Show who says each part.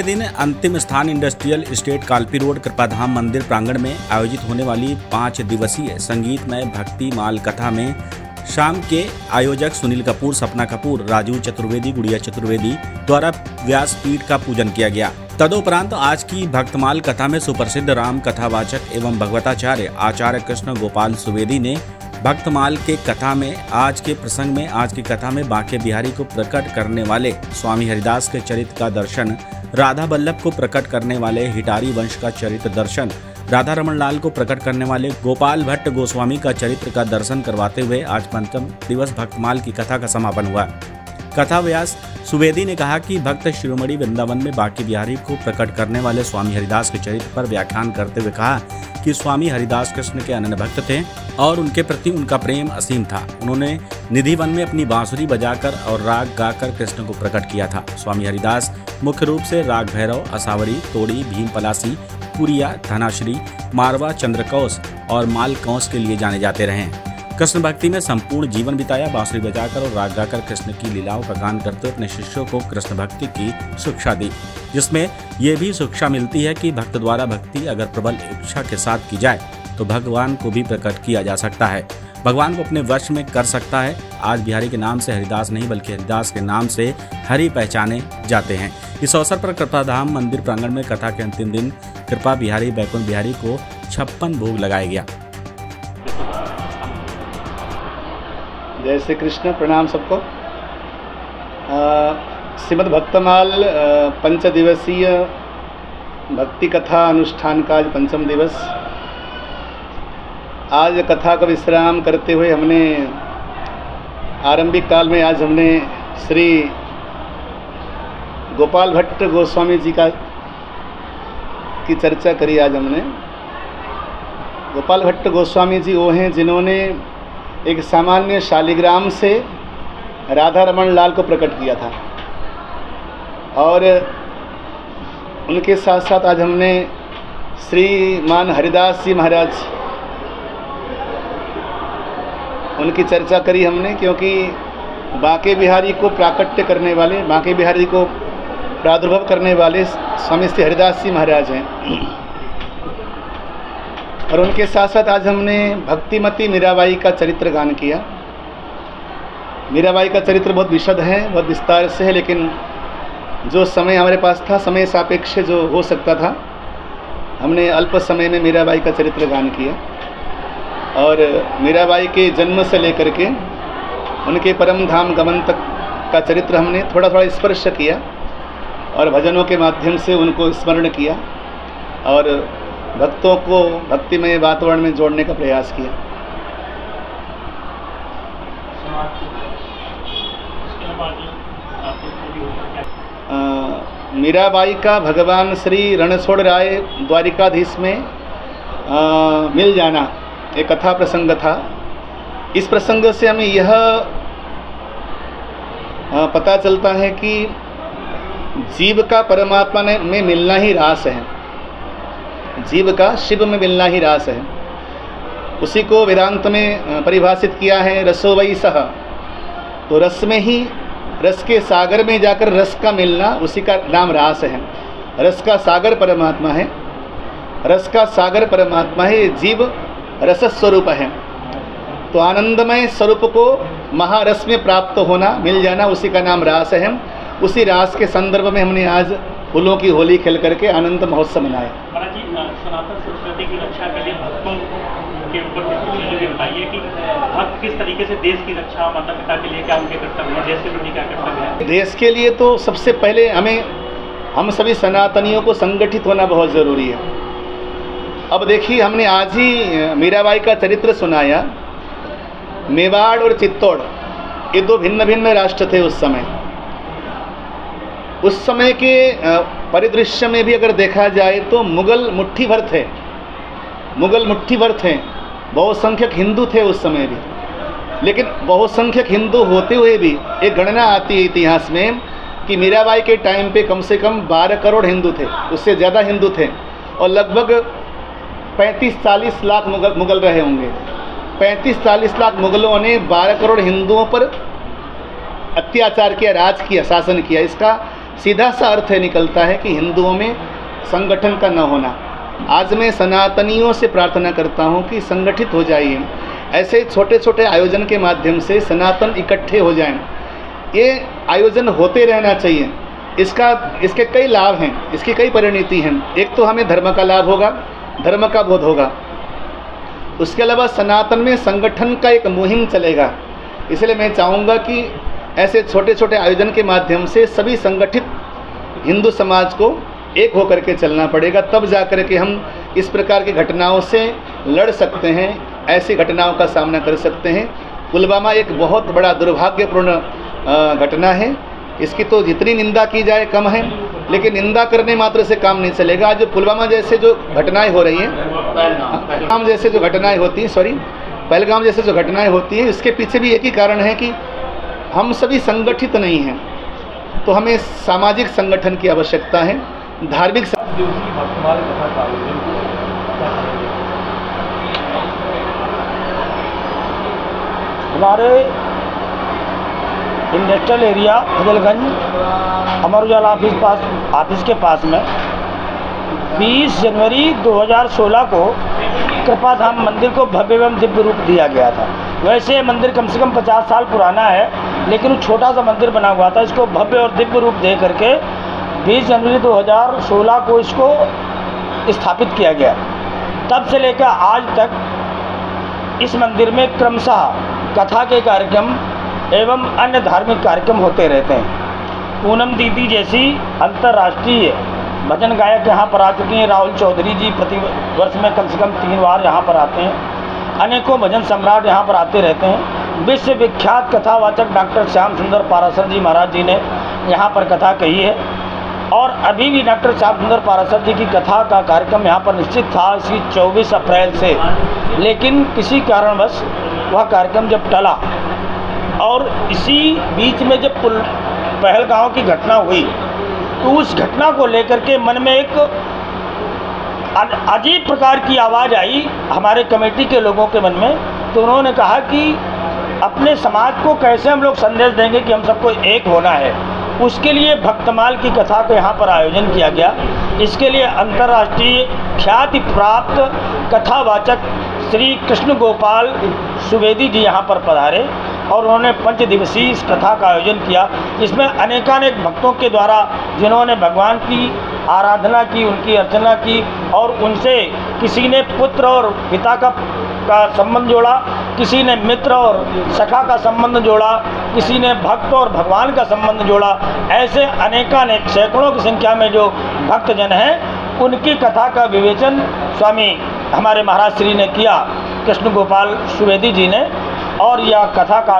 Speaker 1: दिन अंतिम स्थान इंडस्ट्रियल एस्टेट कालपी रोड कृपाधाम मंदिर प्रांगण में आयोजित होने वाली 5 दिवसीय संगीतमय भक्ति माल कथा में शाम के आयोजक सुनील कपूर, सपना कपूर, राजू चतुर्वेदी, गुड़िया चतुर्वेदी द्वारा व्यासपीठ का पूजन किया गया। तदोपरांत आज की भक्तमाल कथा में सुप्रसिद्ध राम कथावाचक एवं भगवताचार्य आचार्य कृष्ण गोपाल सुवेदी ने भक्तमाल के कथा में आज की कथा में बांके बिहारी को प्रकट करने वाले स्वामी हरिदास के चरित्र का दर्शन, राधा बल्लभ को प्रकट करने वाले हिटारी वंश का चरित्र दर्शन, राधा रमन लाल को प्रकट करने वाले गोपाल भट्ट गोस्वामी का चरित्र का दर्शन करवाते हुए आज 5वां दिवस भक्तमाल की कथा का समापन हुआ। कथा व्यास सुवेदी ने कहा कि भक्त शिरोमणि वृंदावन में बांके बिहारी को प्रकट करने वाले स्वामी हरिदास के चरित्र पर व्याख्यान करते हुए कहा कि स्वामी हरिदास कृष्ण के अनन्य भक्त थे और उनके प्रति उनका प्रेम असीम था। उन्होंने निधिवन में अपनी बांसुरी बजाकर और राग गाकर कृष्ण को प्रकट किया था। स्वामी हरिदास मुख्य रूप से राग भैरव, असावरी, तोड़ी, भीम पलासी, पुरिया, धनाश्री, मारवा, चंद्रकौश और मालकौश के लिए जाने जाते रहे। कृष्ण भक्ति में संपूर्ण जीवन बिताया। बांसुरी बजाकर और राग गाकर कृष्ण की लीलाओं का गान करते हुए अपने शिष्यों को कृष्ण भक्ति की शिक्षा दी, जिसमें ये भी शिक्षा मिलती है कि भक्त द्वारा भक्ति अगर प्रबल इच्छा के साथ की जाए तो भगवान को भी प्रकट किया जा सकता है, भगवान को अपने वश में कर सकता है। आज बिहारी के नाम से हरिदास नहीं बल्कि हरिदास के नाम से हरि पहचाने जाते हैं। इस अवसर पर कृपाधाम मंदिर प्रांगण में कथा के अंतिम दिन कृपा बिहारी बैकुंठ बिहारी को 56 भोग लगाया गया।
Speaker 2: जय श्री कृष्ण, प्रणाम सबको। श्रीमद् भक्तमाल 5 दिवसीय भक्ति कथा अनुष्ठान का आज 5वां दिवस। आज कथा का विश्राम करते हुए हमने आरंभिक काल में आज हमने श्री गोपाल भट्ट गोस्वामी जी की चर्चा करी। आज हमने गोपाल भट्ट गोस्वामी जी वो हैं जिन्होंने एक सामान्य शालिग्राम से राधा रमन लाल को प्रकट किया था, और उनके साथ साथ आज हमने श्रीमान हरिदास जी महाराज उनकी चर्चा करी हमने, क्योंकि बांके बिहारी को प्राकट्य करने वाले, बांके बिहारी को प्रादुर्भाव करने वाले स्वामी श्री हरिदास जी महाराज हैं। और उनके साथ साथ आज हमने भक्तिमती मीराबाई का चरित्र गान किया। मीराबाई का चरित्र बहुत विशद है, बहुत विस्तार से है, लेकिन जो समय हमारे पास था, समय सापेक्ष जो हो सकता था, हमने अल्प समय में मीराबाई का चरित्र गान किया। और मीराबाई के जन्म से लेकर के उनके परम धाम गमन तक का चरित्र हमने थोड़ा थोड़ा स्पर्श किया और भजनों के माध्यम से उनको स्मरण किया और भक्तों को भक्तिमय वातावरण में जोड़ने का प्रयास किया। मीराबाई का भगवान श्री रणछोड़ राय द्वारिकाधीश में मिल जाना एक कथा प्रसंग था। इस प्रसंग से हमें यह पता चलता है कि जीव का परमात्मा में मिलना ही रास है, जीव का शिव में मिलना ही रास है। उसी को वेदांत में परिभाषित किया है रसो वै सह। तो रस में ही, रस के सागर में जाकर रस का मिलना, उसी का नाम रास है। रस का सागर परमात्मा है, रस का सागर परमात्मा है, जीव रस स्वरूप है। तो आनंदमय स्वरूप को महारस में प्राप्त होना, मिल जाना, उसी का नाम रास है। उसी रास के संदर्भ में हमने आज फूलों की होली खेल करके आनंद महोत्सव मनाया।
Speaker 3: महाराज जी, सनातन संस्कृति की रक्षा के लिए भक्तों के ऊपर बताइए कि भक्त किस तरीके से देश की रक्षा, माता पिता के लिए क्या उनके कर्तव्य है, देश के प्रति क्या कर्तव्य है?
Speaker 2: देश के लिए तो सबसे पहले हम सभी सनातनियों को संगठित होना बहुत ज़रूरी है। अब देखिए, हमने आज ही मीराबाई का चरित्र सुनाया। मेवाड़ और चित्तौड़ ये दो भिन्न भिन्न राष्ट्र थे उस समय। उस समय के परिदृश्य में भी अगर देखा जाए तो मुगल मुट्ठी भर थे, मुगल मुट्ठी भर थे। बहुसंख्यक हिंदू थे उस समय भी, लेकिन बहुसंख्यक हिंदू होते हुए भी एक गणना आती है इतिहास में कि मीराबाई के टाइम पे कम से कम 12 करोड़ हिंदू थे, उससे ज़्यादा हिंदू थे, और लगभग 35-40 लाख मुगल रहे होंगे। 35-40 लाख मुगलों ने 12 करोड़ हिंदुओं पर अत्याचार किया, राज किया, शासन किया। इसका सीधा सा अर्थ है निकलता है कि हिंदुओं में संगठन का न होना। आज मैं सनातनियों से प्रार्थना करता हूं कि संगठित हो जाइए, ऐसे छोटे छोटे आयोजन के माध्यम से सनातन इकट्ठे हो जाएं। ये आयोजन होते रहना चाहिए। इसके कई लाभ हैं, इसकी कई परिणति हैं। एक तो हमें धर्म का लाभ होगा, धर्म का बोध होगा। उसके अलावा सनातन में संगठन का एक मुहिम चलेगा। इसलिए मैं चाहूँगा कि ऐसे छोटे छोटे आयोजन के माध्यम से सभी संगठित हिंदू समाज को एक होकर के चलना पड़ेगा, तब जा कर के हम इस प्रकार की घटनाओं से लड़ सकते हैं, ऐसी घटनाओं का सामना कर सकते हैं। पुलवामा एक बहुत बड़ा दुर्भाग्यपूर्ण घटना है। इसकी तो जितनी निंदा की जाए कम है, लेकिन निंदा करने मात्र से काम नहीं चलेगा। आज जो पुलवामा जैसे जो घटनाएं हो रही हैं, पहलगाम जैसे जो घटनाएं होती हैं, पहलगाम जैसे जो घटनाएं होती हैं, इसके पीछे भी एक ही कारण है कि हम सभी संगठित नहीं हैं। तो हमें सामाजिक संगठन की आवश्यकता है, धार्मिक
Speaker 4: हमारे industrial area Fazalganj Amar Ujala office के पास में 20 जनवरी 2016 को कृपाधाम मंदिर को भव्य एवं दिव्य रूप दिया गया था। वैसे मंदिर कम से कम 50 साल पुराना है, लेकिन छोटा सा मंदिर बना हुआ था। इसको भव्य और दिव्य रूप दे करके 20 जनवरी 2016 को इसको स्थापित किया गया। तब से लेकर आज तक इस मंदिर में क्रमशः कथा के कार्यक्रम एवं अन्य धार्मिक कार्यक्रम होते रहते हैं। पूनम दीदी जैसी अंतर्राष्ट्रीय भजन गायक यहाँ पर आ चुकी हैं। राहुल चौधरी जी प्रति वर्ष में कम से कम 3 बार यहाँ पर आते हैं। अनेकों भजन सम्राट यहाँ पर आते रहते हैं। विश्व विख्यात कथावाचक डॉक्टर श्याम सुंदर पाराशर जी महाराज जी ने यहाँ पर कथा कही है, और अभी भी डॉक्टर श्याम सुंदर पाराशर जी की कथा का कार्यक्रम यहाँ पर निश्चित था इसकी 24 अप्रैल से, लेकिन किसी कारणवश वह कार्यक्रम जब टला और इसी बीच में जब पहलगाम की घटना हुई, तो उस घटना को लेकर के मन में एक अजीब प्रकार की आवाज़ आई हमारे कमेटी के लोगों के मन में। तो उन्होंने कहा कि अपने समाज को कैसे हम लोग संदेश देंगे कि हम सबको एक होना है। उसके लिए भक्तमाल की कथा को यहाँ पर आयोजन किया गया। इसके लिए अंतर्राष्ट्रीय ख्याति प्राप्त कथावाचक श्री कृष्ण गोपाल सुवेदी जी यहाँ पर पधारे और उन्होंने 5 दिवसीय इस कथा का आयोजन किया, जिसमें अनेकानेक भक्तों के द्वारा जिन्होंने भगवान की आराधना की, उनकी अर्चना की, और उनसे किसी ने पुत्र और पिता का संबंध जोड़ा, किसी ने मित्र और सखा का संबंध जोड़ा, किसी ने भक्त और भगवान का संबंध जोड़ा। ऐसे अनेकानेक सैकड़ों की संख्या में जो भक्तजन हैं, उनकी कथा का विवेचन स्वामी हमारे महाराज श्री ने किया, कृष्ण गोपाल सुवेदी जी ने, और यह कथा का